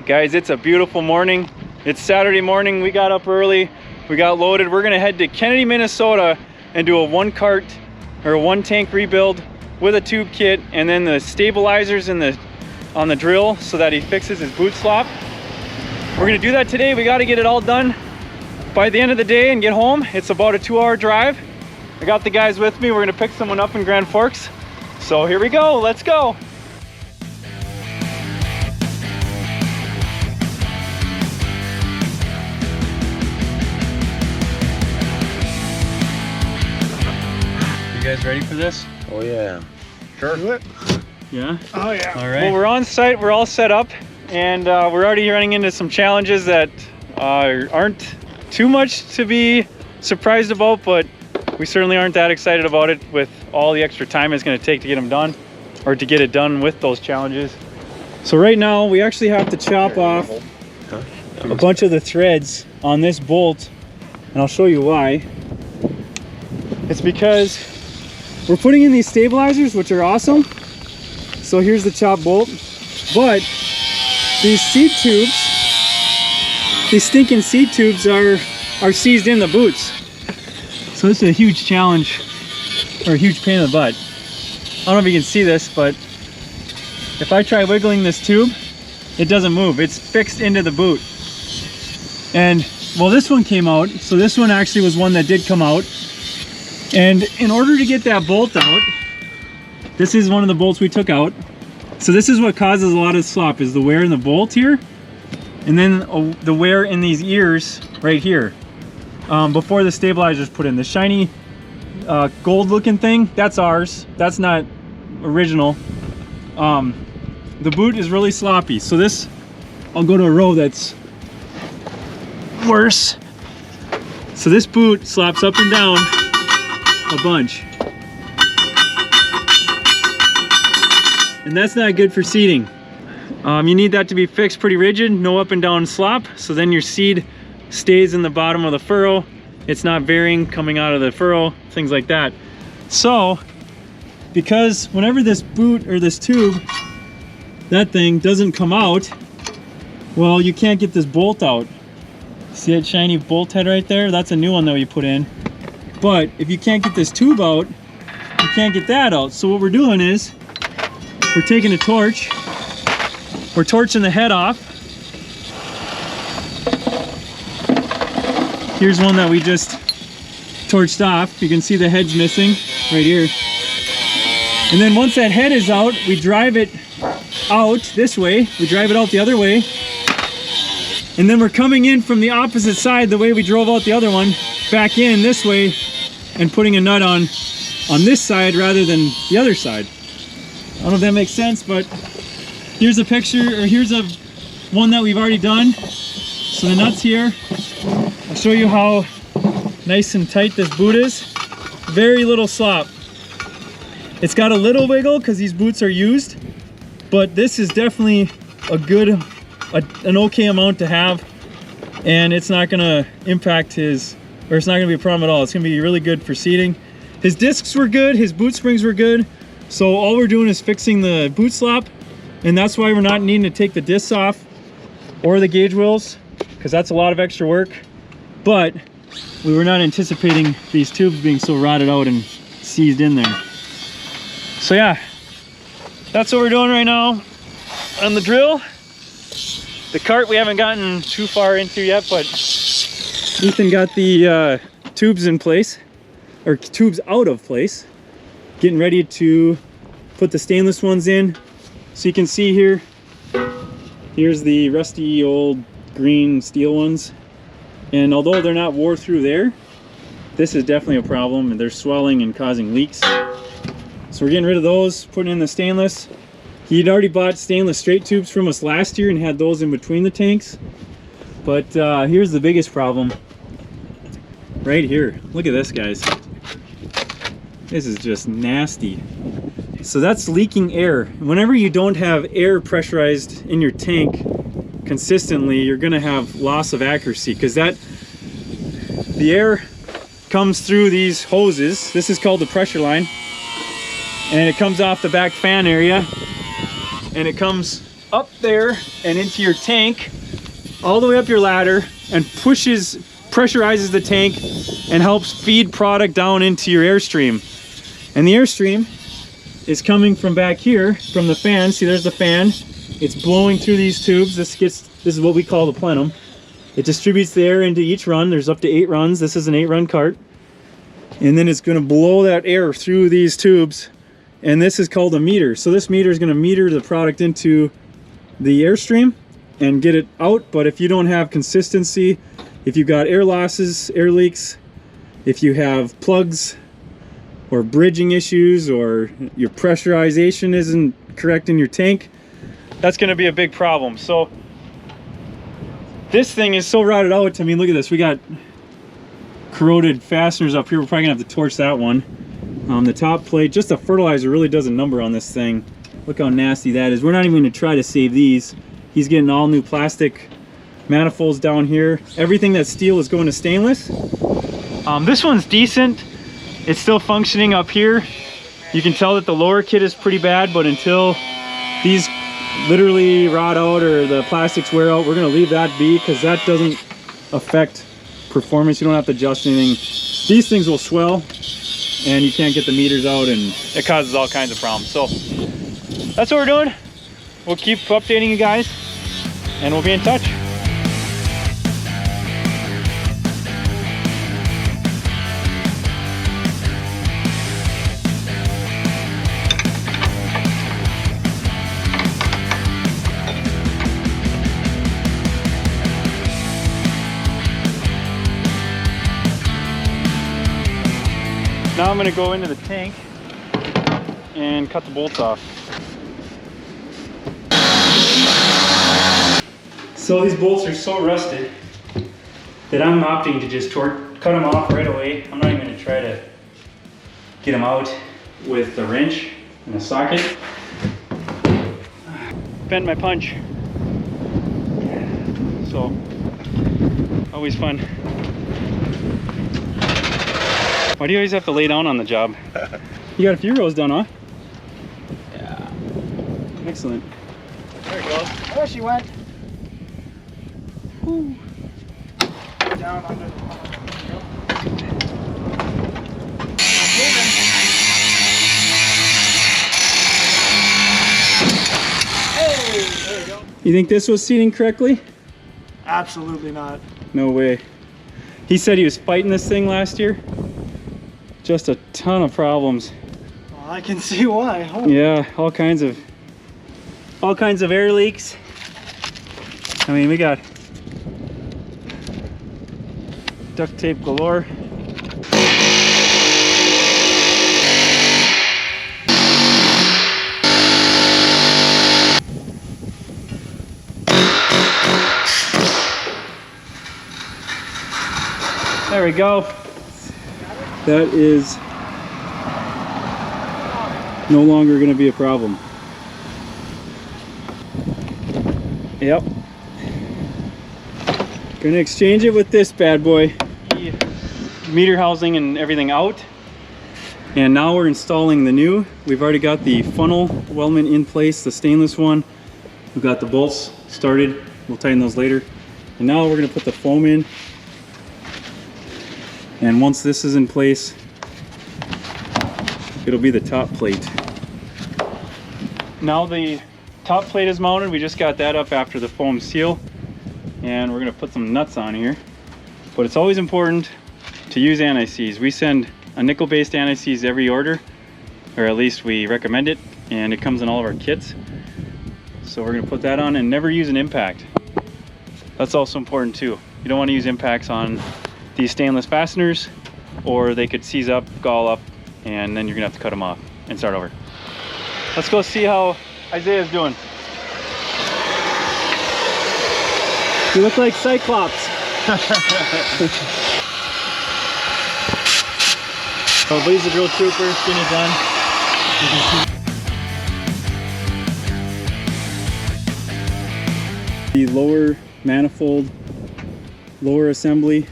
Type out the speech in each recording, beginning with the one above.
Guys, it's a beautiful morning. It's Saturday morning. We got up early. We got loaded. We're gonna head to Kennedy, Minnesota and do a one tank rebuild with a tube kit and then the stabilizers on the drill so that he fixes his boot slop. We're gonna do that today. We got to get it all done by the end of the day and get home. It's about a 2-hour drive. I got the guys with me. We're gonna pick someone up in Grand Forks. So here we go, let's go. You guys ready for this? Oh yeah. Sure. Do it. Yeah? Oh yeah. All right. Well, we're on site, we're all set up, and we're already running into some challenges that aren't too much to be surprised about, but we certainly aren't that excited about it with all the extra time it's going to take to get them done, or to get it done with those challenges. So right now we actually have to chop off a bunch of the threads on this bolt, and I'll show you why. It's because we're putting in these stabilizers, which are awesome. So here's the chop bolt, but these seat tubes, these stinking seat tubes are seized in the boots. So this is a huge challenge, or a huge pain in the butt. I don't know if you can see this, but if I try wiggling this tube, it doesn't move. It's fixed into the boot. And well, this one came out. So this one actually was one that did come out. And in order to get that bolt out, this is one of the bolts we took out. So this is what causes a lot of slop, is the wear in the bolt here, and then the wear in these ears right here. Before the stabilizer's put in, the shiny gold looking thing, that's ours. That's not original. The boot is really sloppy. So this, I'll go to a row that's worse. So this boot slops up and down a bunch, and that's not good for seeding. You need that to be fixed pretty rigid, no up and down slop, so then your seed stays in the bottom of the furrow. It's not varying coming out of the furrow, things like that. So because whenever this boot or this tube, that thing doesn't come out, well, you can't get this bolt out. See that shiny bolt head right there? That's a new one that we put in. But if you can't get this tube out, you can't get that out. So what we're doing is we're taking a torch, we're torching the head off. Here's one that we just torched off. You can see the head's missing right here. And then once that head is out, we drive it out this way. We drive it out the other way. And then we're coming in from the opposite side, the way we drove out the other one, back in this way and putting a nut on this side rather than the other side. I don't know if that makes sense, but here's a picture, or here's one that we've already done. So the nut's here. I'll show you how nice and tight this boot is. Very little slop. It's got a little wiggle because these boots are used, but this is definitely an okay amount to have, and it's not gonna impact it's not gonna be a problem at all. It's gonna be really good for seating. His discs were good, his boot springs were good, so all we're doing is fixing the boot slop, and that's why we're not needing to take the discs off or the gauge wheels, because that's a lot of extra work. But we were not anticipating these tubes being so rotted out and seized in there. So yeah, that's what we're doing right now on the drill. The cart we haven't gotten too far into yet, but Ethan got the tubes in place, or tubes out of place, getting ready to put the stainless ones in. So you can see here, here's the rusty old green steel ones, and although they're not wore through there, this is definitely a problem, and they're swelling and causing leaks. So we're getting rid of those, putting in the stainless. He'd already bought stainless straight tubes from us last year and had those in between the tanks. But here's the biggest problem. Right here. Look at this, guys. This is just nasty. So that's leaking air. Whenever you don't have air pressurized in your tank consistently, you're gonna have loss of accuracy, because the air comes through these hoses. This is called the pressure line. And it comes off the back fan area, and it comes up there and into your tank, all the way up your ladder, and pressurizes the tank and helps feed product down into your airstream. And the airstream is coming from back here from the fan. See, there's the fan. It's blowing through these tubes. This is what we call the plenum. It distributes the air into each run. There's up to 8 runs. This is an 8-run cart. And then it's going to blow that air through these tubes. And this is called a meter. So this meter is going to meter the product into the airstream and get it out. But if you don't have consistency, if you've got air losses, air leaks, if you have plugs or bridging issues, or your pressurization isn't correct in your tank, that's going to be a big problem. So this thing is so rotted out. I mean, look at this. We got corroded fasteners up here. We're probably gonna have to torch that one. The top plate, just the fertilizer really does a number on this thing. Look how nasty that is. We're not even gonna try to save these. He's getting all new plastic manifolds down here. Everything that's steel is going to stainless. This one's decent. It's still functioning up here. You can tell that the lower kit is pretty bad, but until these literally rot out or the plastics wear out, we're gonna leave that be, because that doesn't affect performance. You don't have to adjust anything. These things will swell and you can't get the meters out, and it causes all kinds of problems. So that's what we're doing. We'll keep updating you guys and we'll be in touch. Now I'm going to go into the tank and cut the bolts off. So these bolts are so rusted that I'm opting to just cut them off right away. I'm not even going to try to get them out with a wrench and a socket. Bent my punch. So, always fun. Why do you always have to lay down on the job? You got a few rows done, huh? Yeah. Excellent. There it goes. There she went. Whew. Down under the Hey, there we go. You think this was seating correctly? Absolutely not. No way. He said he was fighting this thing last year. Just a ton of problems. Well, I can see why. Oh. Yeah, all kinds of air leaks. I mean, we got duct tape galore. There we go. That is no longer going to be a problem. Yep. Gonna exchange it with this bad boy. Meter housing and everything out. And now we're installing the new. We've already got the funnel weldment in place, the stainless one. We've got the bolts started. We'll tighten those later. And now we're gonna put the foam in. And once this is in place, it'll be the top plate. Now the top plate is mounted. We just got that up after the foam seal. And we're gonna put some nuts on here. But it's always important to use anti-seize. We send a nickel-based anti-seize every order, or at least we recommend it, and it comes in all of our kits. So we're gonna put that on, and never use an impact. That's also important too. You don't wanna use impacts on these stainless fasteners, or they could seize up, gall up, and then you're gonna have to cut them off and start over. Let's go see how Isaiah's doing. You look like Cyclops. Oh, but he's a real trooper, getting it done. The lower manifold, lower assembly,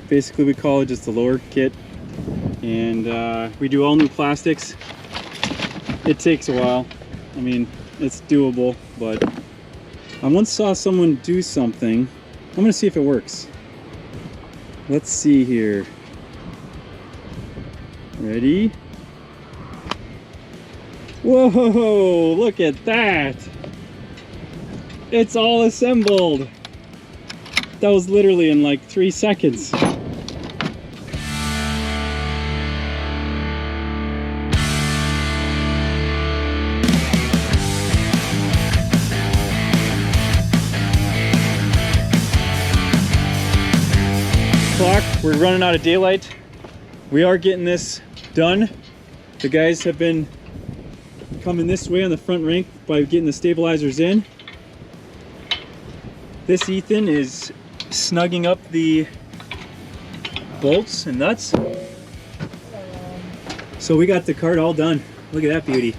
basically we call it just the lower kit. And we do all new plastics. It takes a while. I mean, it's doable, but I once saw someone do something. I'm gonna see if it works. Let's see here. Ready? Whoa, look at that. It's all assembled. That was literally in like 3 seconds. We're running out of daylight. We are getting this done. The guys have been coming this way on the front rank by getting the stabilizers in. This Ethan is snugging up the bolts and nuts. So we got the cart all done. Look at that beauty.